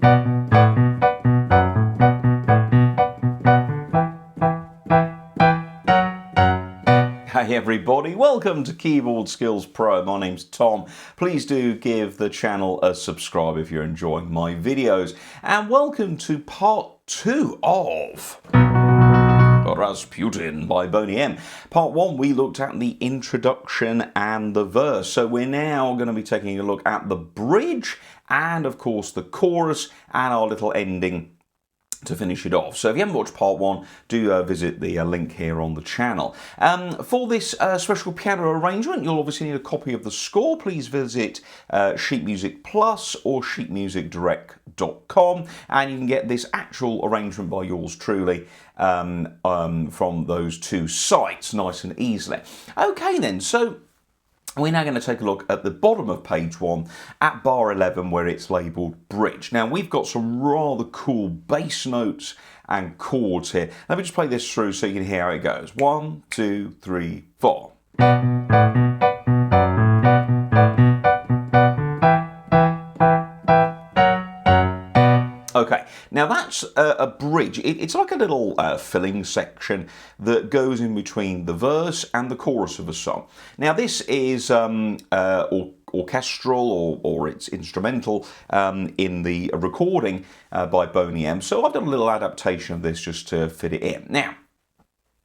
Hey everybody, welcome to Keyboard Skills Pro. My name's Tom. Please do give the channel a subscribe if you're enjoying my videos. And welcome to part 2 of Rasputin by Boney M. Part 1 we looked at the introduction and the verse. So we're now going to be taking a look at the bridge and of course the chorus and our little ending to finish it off. So if you haven't watched part 1, do visit the link here on the channel. For this special piano arrangement, you'll obviously need a copy of the score. Please visit Sheet Music Plus or sheetmusicdirect.com, and you can get this actual arrangement by yours truly from those two sites nice and easily. Okay then, so we're now going to take a look at the bottom of page 1 at bar 11 where it's labelled bridge. Now we've got some rather cool bass notes and chords here. Let me just play this through so you can hear how it goes. 1, 2, 3, 4. Okay, now that's a bridge. It's like a little filling section that goes in between the verse and the chorus of a song. Now this is orchestral or it's instrumental in the recording by Boney M. So I've done a little adaptation of this just to fit it in. Now,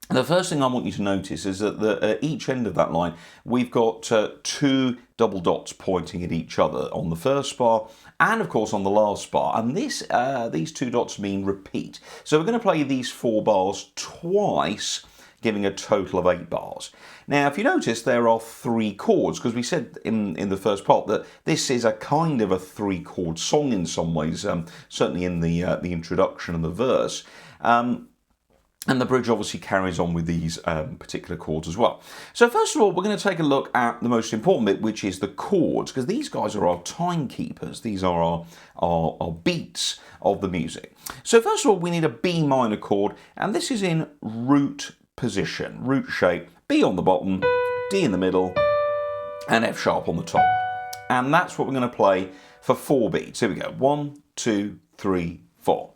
the first thing I want you to notice is that at each end of that line, we've got 2 double dots pointing at each other on the first bar and of course on the last bar. And these 2 dots mean repeat. So we're going to play these 4 bars twice, giving a total of 8 bars. Now, if you notice, there are 3 chords, because we said in the first part that this is a kind of a 3-chord song in some ways, certainly in the introduction and the verse. And the bridge obviously carries on with these particular chords as well. So first of all, we're going to take a look at the most important bit, which is the chords, because these guys are our timekeepers. These are our beats of the music. So first of all, we need a B minor chord, and this is in root position, root shape, B on the bottom, D in the middle, and F sharp on the top. And that's what we're going to play for 4 beats. Here we go. 1, 2, 3, 4.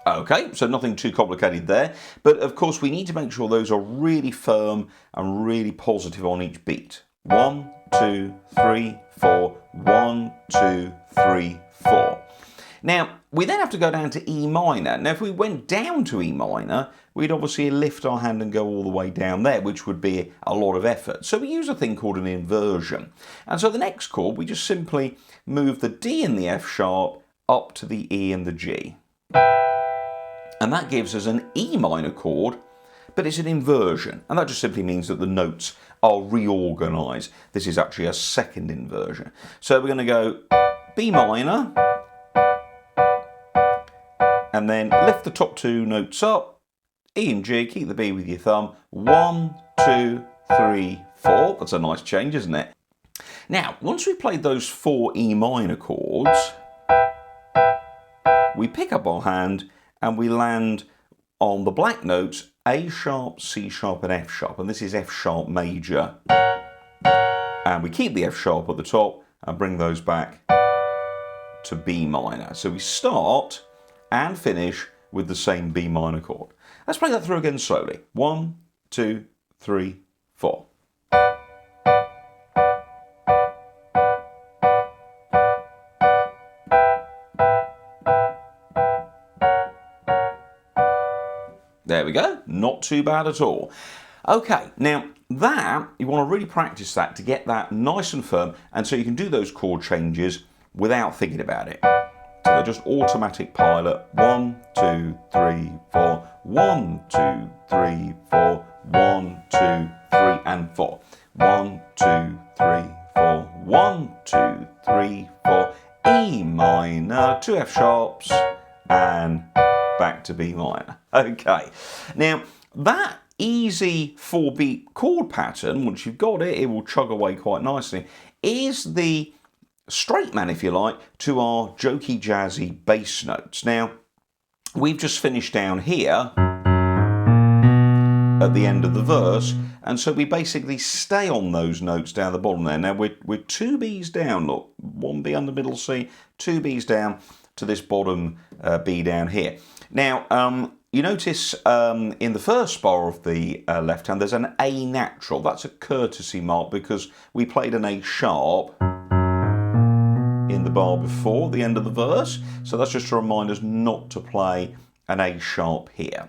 Okay, so nothing too complicated there, but of course we need to make sure those are really firm and really positive on each beat. 1, 2, 3, 4, 1, 2, 3, 4. Now, we then have to go down to E minor. Now, if we went down to E minor, we'd obviously lift our hand and go all the way down there, which would be a lot of effort. So we use a thing called an inversion. And so the next chord, we just simply move the D and the F sharp up to the E and the G. And that gives us an E minor chord, but it's an inversion. And that just simply means that the notes are reorganised. This is actually a second inversion. So we're going to go B minor, and then lift the top 2 notes up, E and G, keep the B with your thumb, 1, 2, 3, 4. That's a nice change, isn't it? Now, once we've played those 4 E minor chords, we pick up our hand and we land on the black notes A sharp, C sharp and F sharp, and this is F sharp major. And we keep the F sharp at the top and bring those back to B minor. So we start and finish with the same B minor chord. Let's play that through again slowly. 1, 2, 3, 4. There we go, not too bad at all. Okay, now that, you want to really practice that to get that nice and firm, and so you can do those chord changes without thinking about it. So they're just automatic pilot. 1, 2, 3, 4, 1, 2, 3, 4, 1, 2, 3, and 4. 1, 2, 3, 4, 1, 2, 3, 4, E minor, 2 F sharps, and back to B minor. Okay, now that easy 4-beat chord pattern, once you've got it, it will chug away quite nicely, is the straight man, if you like, to our jokey jazzy bass notes. Now, we've just finished down here at the end of the verse, and so we basically stay on those notes down the bottom there. Now we're 2 Bs down, look, 1 B under middle C, 2 Bs down to this bottom B down here. Now, you notice in the first bar of the left hand there's an A natural. That's a courtesy mark because we played an A sharp in the bar before the end of the verse. So that's just to remind us not to play an A sharp here.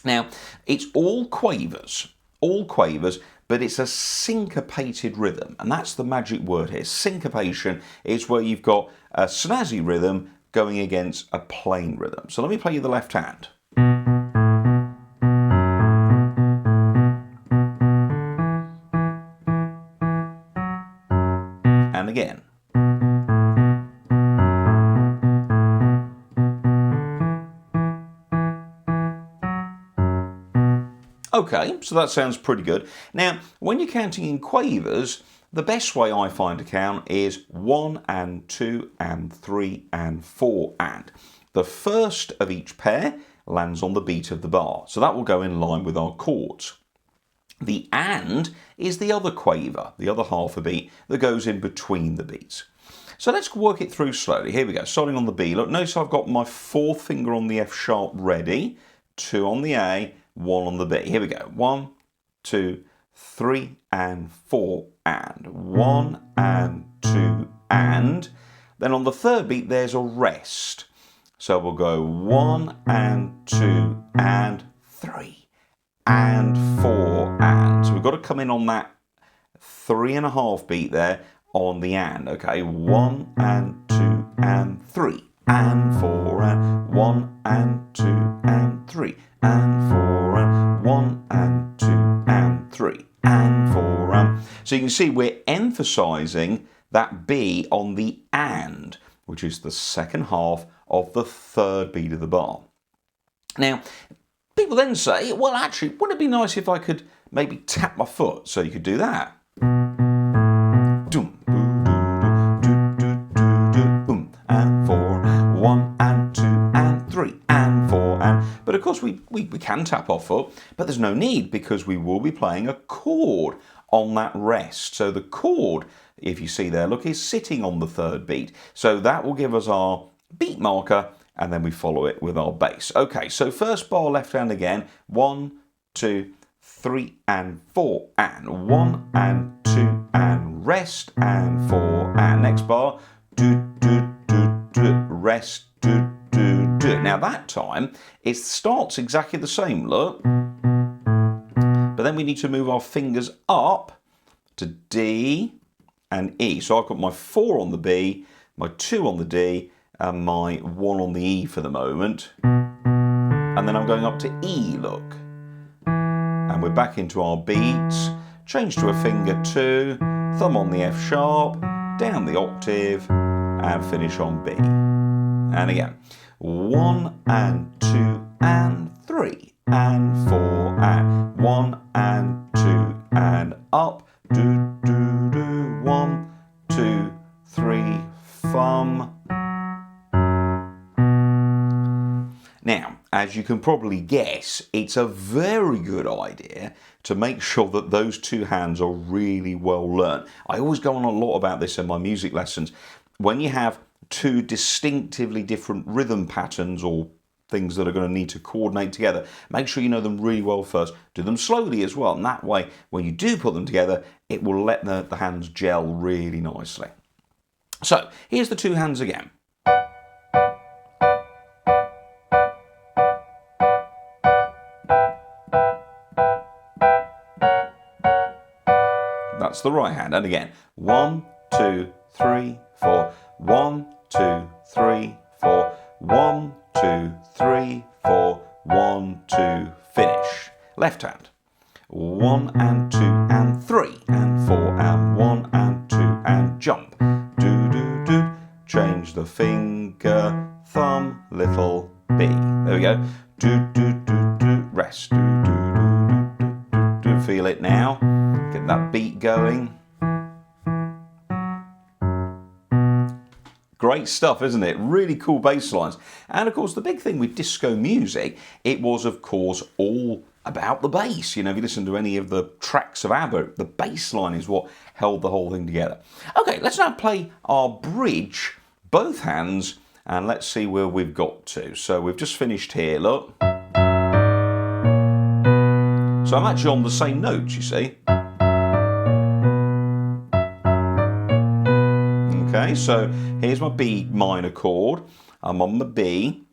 Now, it's all quavers, but it's a syncopated rhythm. And that's the magic word here. Syncopation is where you've got a snazzy rhythm going against a plain rhythm. So let me play you the left hand. And again. Okay, so that sounds pretty good. Now, when you're counting in quavers, the best way I find to count is 1 and 2 and 3 and 4 and. The first of each pair lands on the beat of the bar, so that will go in line with our chords. The and is the other quaver, the other half a beat that goes in between the beats. So let's work it through slowly. Here we go, starting on the B. Look, notice I've got my 4th finger on the F sharp ready, 2 on the A, 1 on the B. Here we go, 1, 2, 3 and 4 and. 1 and 2 and. Then on the third beat there's a rest. So we'll go 1 and 2 and 3 and 4 and. So we've got to come in on that 3.5 beat there on the and. Okay, 1 and 2 and 3 and 4 and 1 and 2 and 3 and 4 and 1 and 2 and 3 and 4 and. So you can see we're emphasizing that B on the and, which is the second half of the third beat of the bar. Now, people then say, well, actually, wouldn't it be nice if I could maybe tap my foot? So you could do that. And 4, 1 and 2 and 3 and 4 and. But of course we can tap our foot, but there's no need because we will be playing a chord on that rest. So the chord, if you see there, look, is sitting on the third beat. So that will give us our beat marker, and then we follow it with our bass. Okay, so first bar left hand again, 1, 2, 3 and 4 and. 1 and 2 and rest and 4 and. Next bar, do do do do, rest do do do. Now that time it starts exactly the same, look, but then we need to move our fingers up to D and E. So I've got my 4 on the B, my 2 on the D, and my 1 on the E for the moment. And then I'm going up to E, look. And we're back into our beats. Change to a finger 2, thumb on the F sharp, down the octave, and finish on B. And again, 1 and 2 and 3 and 4 and. 1 and 2 and up. Do do do. 1, 2, 3, thumb. Now, as you can probably guess, it's a very good idea to make sure that those two hands are really well learned. I always go on a lot about this in my music lessons. When you have two distinctively different rhythm patterns or things that are going to need to coordinate together, make sure you know them really well first. Do them slowly as well, and that way, when you do put them together, it will let the hands gel really nicely. So, here's the two hands again. That's the right hand. And again, 1, 2, 3, 4. 1, 2, 3, 4. 1, 2, 3, 4. 1, 2, finish. Left hand. 1 and 2 and 3 and 4 and 1 and 2 and jump. Do do do. Change the finger, thumb, little B. There we go. Do do do do. Rest. Do do do do do do. Feel it now. Get that beat going. Great stuff, isn't it? Really cool bass lines. And of course, the big thing with disco music, it was, of course, all about the bass. You know, if you listen to any of the tracks of ABBA, the bass line is what held the whole thing together. Okay, let's now play our bridge, both hands, and let's see where we've got to. So we've just finished here, look. So I'm actually on the same notes, you see. Okay, so here's my B minor chord. I'm on the B,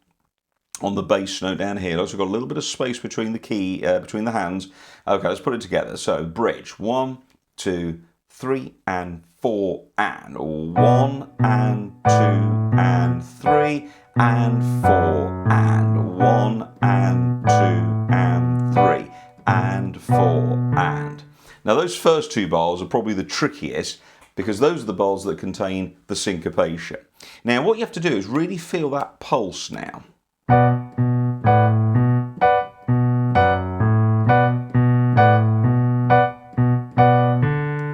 on the bass note down here. So I've got a little bit of space between the key, between the hands. Okay, let's put it together. So bridge, 1, 2, 3, and 4, and 1, and 2, and 3, and 4, and 1, and 2, and 3, and 4, and. Now those first two bars are probably the trickiest, because those are the bars that contain the syncopation. Now what you have to do is really feel that pulse now.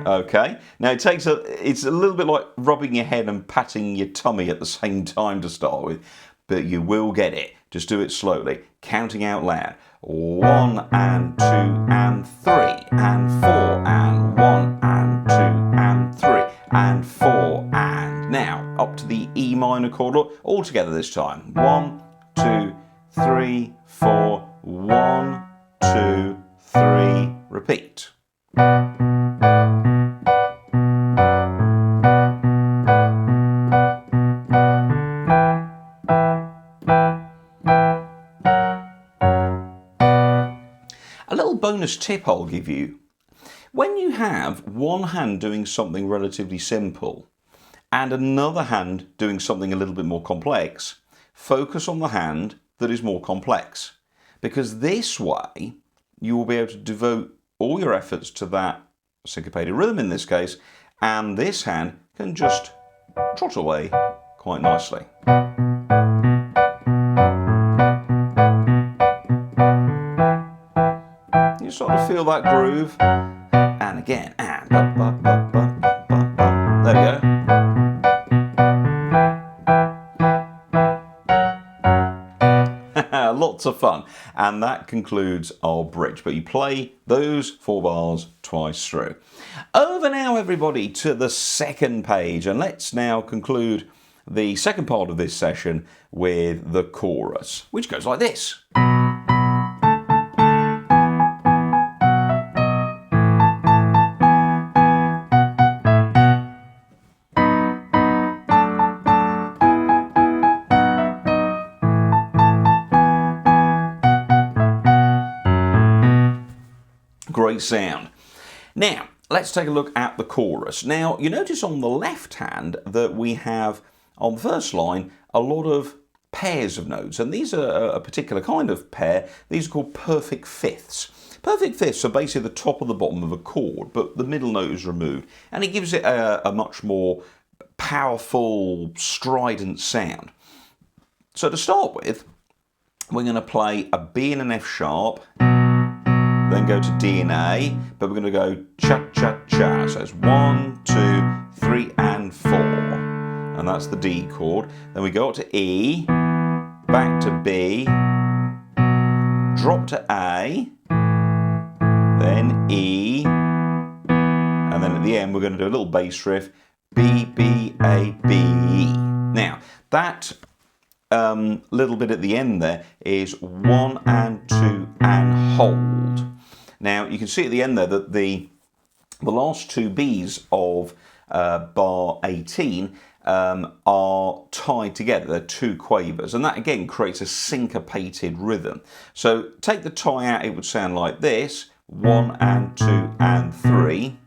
Okay, now it's a little bit like rubbing your head and patting your tummy at the same time to start with, but you will get it. Just do it slowly, counting out loud. 1, and 2, and 3, and 4, and 1, and 2, and 3, and 4, and. Now, up to the E minor chord, all together this time. 1, 2, 3, 4, 1, 2, 3, repeat. A little bonus tip I'll give you. When you have one hand doing something relatively simple and another hand doing something a little bit more complex, focus on the hand that is more complex, because this way you will be able to devote all your efforts to that syncopated rhythm in this case, and this hand can just trot away quite nicely. You sort of feel that groove, and again, and there we go. Lots of fun, and that concludes our bridge, but you play those 4 bars twice through. Over now, everybody, to the second page, and let's now conclude the second part of this session with the chorus, which goes like this. Great sound. Now, let's take a look at the chorus. Now, you notice on the left hand that we have, on the first line, a lot of pairs of notes, and these are a particular kind of pair. These are called perfect fifths. Perfect fifths are basically the top and the bottom of a chord, but the middle note is removed, and it gives it a much more powerful, strident sound. So to start with, we're going to play a B and an F sharp, then go to D and A, but we're going to go cha-cha-cha. So it's 1, 2, 3, and 4. And that's the D chord. Then we go up to E, back to B, drop to A, then E, and then at the end we're going to do a little bass riff, B, B, A, B, E. Now, that little bit at the end there is 1 and 2 and hold. Now you can see at the end there that the last 2 B's of bar 18 are tied together. They're 2 quavers, and that again creates a syncopated rhythm. So take the tie out, it would sound like this: 1 and 2 and 3.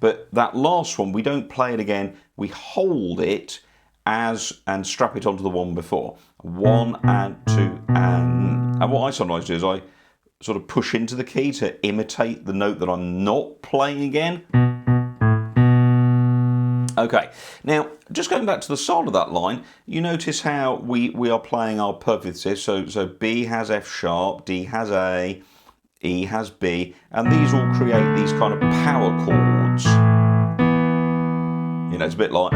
But that last one, we don't play it again, we hold it and strap it onto the one before. 1 and 2 and what I sometimes do is I sort of push into the key to imitate the note that I'm not playing again. Okay, now just going back to the start of that line, you notice how we are playing our perfect fifths. So B has F sharp, D has A, E has B, and these all create these kind of power chords. You know, it's a bit like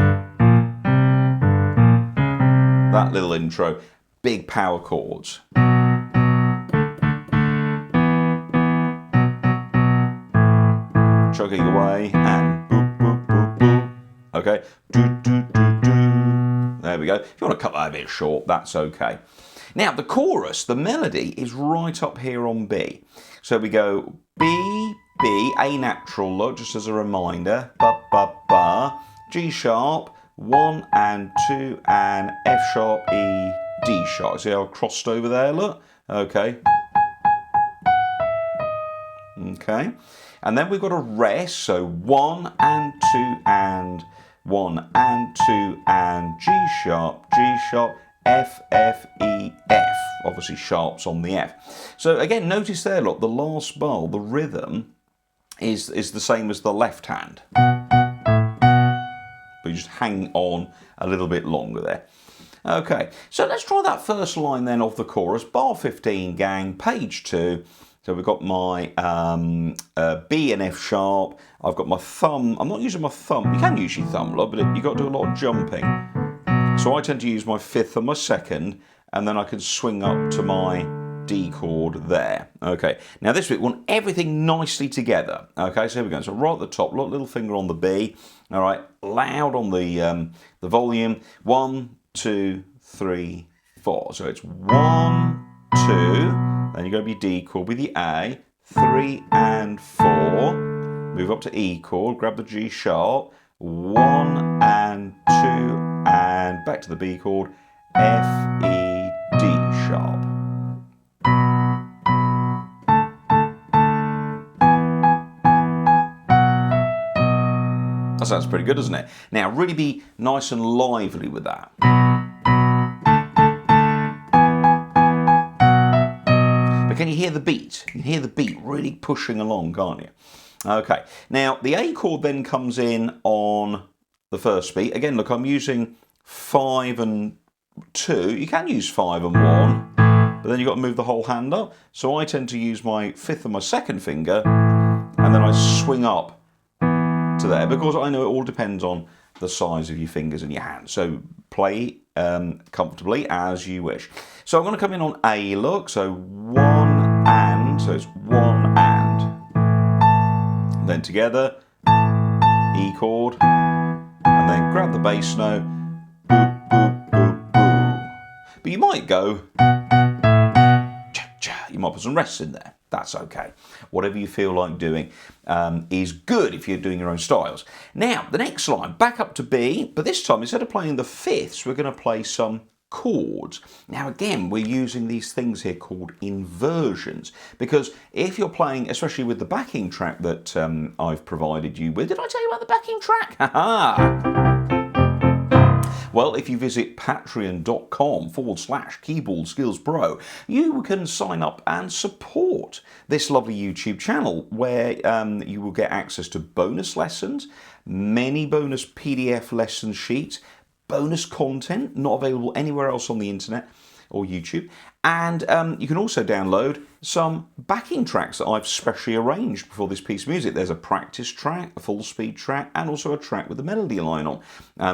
that little intro, big power chords. chugging away, and boop, boop, boop, boop. Okay, do, do, do, do. There we go. If you want to cut that a bit short, that's okay. Now, the chorus, the melody, is right up here on B. So we go B, B, A natural, look, just as a reminder, ba, ba, ba, G sharp, 1 and 2, and F sharp, E, D sharp. See how I crossed over there, look? Okay. Okay. And then we've got a rest, so 1 and 2 and 1 and 2 and G sharp, F, F, E, F. Obviously sharps on the F. So again, notice there, look, the last bar, the rhythm is the same as the left hand. But you just hang on a little bit longer there. Okay, so let's try that first line then of the chorus. Bar 15, gang, page 2. So we've got my B and F sharp. I've got my thumb. I'm not using my thumb. You can use your thumb, but you've got to do a lot of jumping. So I tend to use my 5th and my 2nd, and then I can swing up to my D chord there. Okay, now this bit, we want everything nicely together. Okay, so here we go. So right at the top, look, little finger on the B. All right, loud on the volume. 1, 2, 3, 4. So it's 1, 2. Then you go to your D chord with the A. 3 and 4. Move up to E chord. Grab the G sharp. 1 and 2. And back to the B chord, F, E, D sharp. That sounds pretty good, doesn't it? Now, really be nice and lively with that. But can you hear the beat? You can hear the beat really pushing along, can't you? Okay, now the A chord then comes in on the first beat. Again, look, I'm using 5 and 2. You can use 5 and 1, but then you've got to move the whole hand up. So I tend to use my 5th and my 2nd finger, and then I swing up to there, because I know it all depends on the size of your fingers and your hands. So play comfortably as you wish. So I'm going to come in on A, look, so 1 and, so it's 1 and. Then together, E chord, and then grab the bass note, boop, boop, boop, boop. But you might go, cha, cha. You might put some rests in there. That's okay. Whatever you feel like doing is good if you're doing your own styles. Now, the next line, back up to B, but this time, instead of playing the 5ths, we're going to play some chords. Now again, we're using these things here called inversions, because if you're playing, especially with the backing track that I've provided you with, did I tell you about the backing track? Ha-ha! Well, if you visit patreon.com/Keyboard Skills Pro, you can sign up and support this lovely YouTube channel where you will get access to bonus lessons, many bonus PDF lesson sheets, bonus content not available anywhere else on the internet or YouTube, and you can also download some backing tracks that I've specially arranged for this piece of music. There's a practice track, a full speed track, and also a track with the melody line on,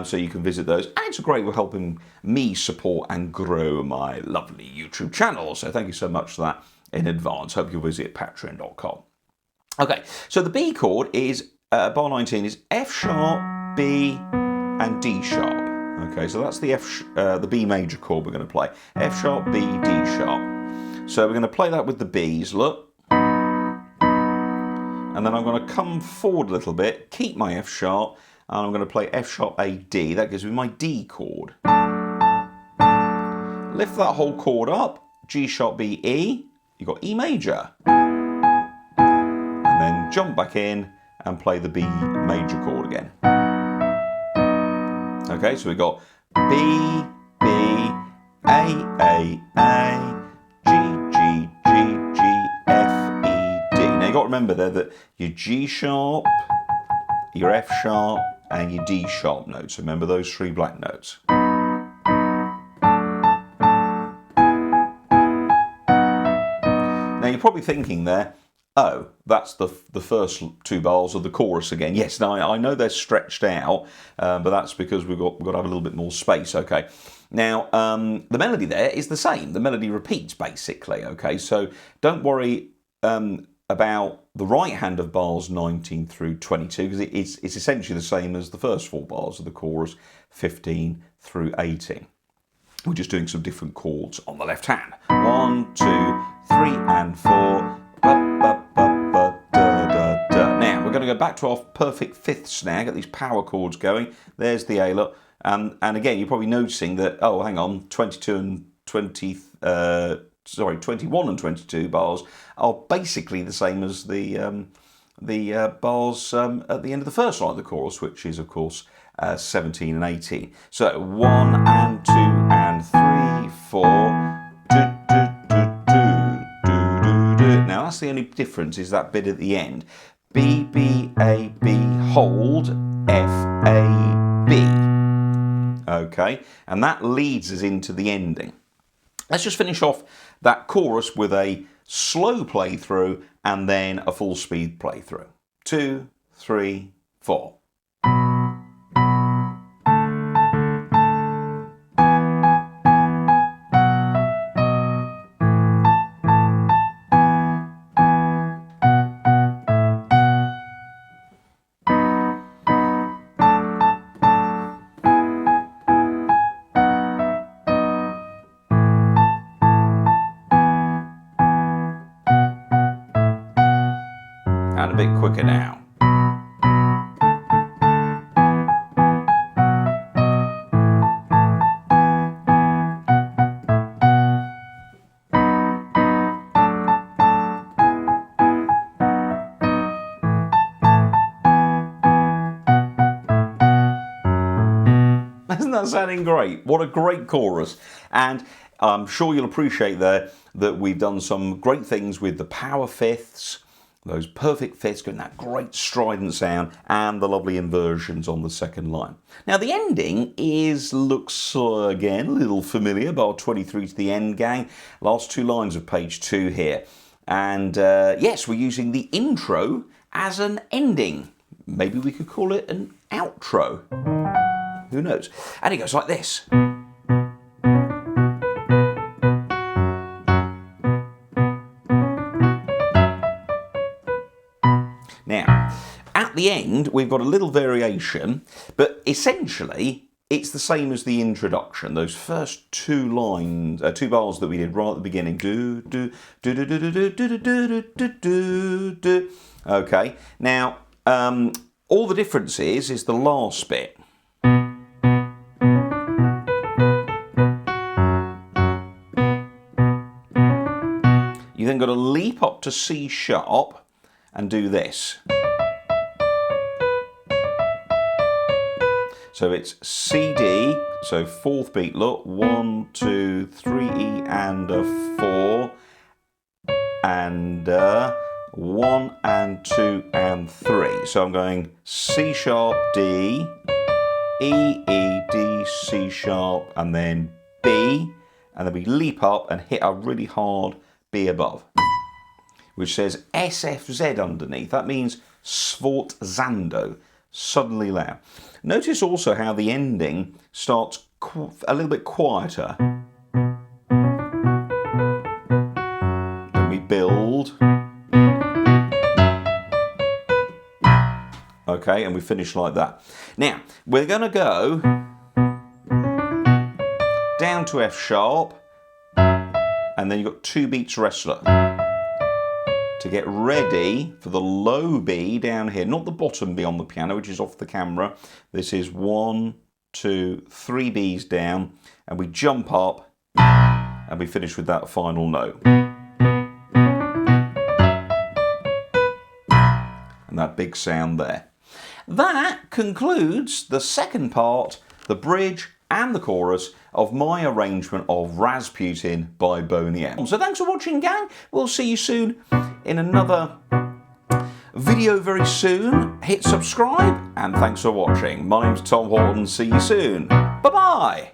so you can visit those, and it's a great way of helping me support and grow my lovely YouTube channel, so thank you so much for that in advance. Hope you'll visit patreon.com. Okay, so the B chord is, bar 19 is F sharp, B, and D sharp. Okay, so that's the the B major chord we're going to play. F sharp, B, D sharp. So we're going to play that with the Bs, look. And then I'm going to come forward a little bit, keep my F sharp, and I'm going to play F sharp, A, D. That gives me my D chord. Lift that whole chord up, G sharp, B, E. You've got E major. And then jump back in and play the B major chord again. Okay, so we've got B, B, A, G, G, G, G, F, E, D. Now you've got to remember there that your G sharp, your F sharp, and your D sharp notes. So remember those 3 black notes. Now you're probably thinking there, oh, that's the first 2 bars of the chorus again. Yes, now I know they're stretched out, but that's because we've got to have a little bit more space, okay. Now, the melody there is the same. The melody repeats, basically, okay. So don't worry about the right hand of bars 19 through 22, because it's essentially the same as the first 4 bars of the chorus, 15 through 18. We're just doing some different chords on the left hand. 1, 2, 3, and 4. Now, we're going to go back to our perfect 5th snare, get these power chords going. There's the A lot. And again, you're probably noticing that, oh, hang on, 21 and 22 bars are basically the same as the bars at the end of the first line of the chorus, which is, of course, 17 and 18. So 1 and 2 and 3, 4. Now that's the only difference, is that bit at the end. B, B, A, B, hold, F, A, B. Okay, and that leads us into the ending. Let's just finish off that chorus with a slow playthrough and then a full speed playthrough. 2, 3, 4. And a bit quicker now. Isn't that sounding great? What a great chorus. And I'm sure you'll appreciate there that we've done some great things with the power fifths, those perfect fifths, getting that great strident sound, and the lovely inversions on the second line. Now the ending looks again a little familiar, bar 23 to the end, gang. Last 2 lines of page 2 here. And yes, we're using the intro as an ending. Maybe we could call it an outro. Who knows? And it goes like this. Now, at the end, we've got a little variation, but essentially, it's the same as the introduction. Those first 2 lines, 2 bars that we did right at the beginning. Do, do, do, do, do, do, do, do, do, do, do, do. Okay, now, all the difference is the last bit. You then got to leap up to C sharp and do this. So it's C, D, so 4th beat, look, 1, 2, 3, E and a 4, and 1 and 2 and 3. So I'm going C sharp, D, E, E, D, C sharp, and then B, and then we leap up and hit a really hard B above, which says SFZ underneath. That means sforzando, suddenly loud. Notice also how the ending starts a little bit quieter. Then we build. Okay, and we finish like that. Now, we're going to go down to F sharp, and then you've got 2 beats wrestler to get ready for the low B down here, not the bottom B on the piano, which is off the camera. This is 1, 2, 3 Bs down, and we jump up and we finish with that final note. And that big sound there. That concludes the second part, the bridge and the chorus of my arrangement of Rasputin by Boney M. So thanks for watching, gang. We'll see you soon in another video very soon. Hit subscribe, and thanks for watching. My name's Tom Horton. See you soon. Bye-bye.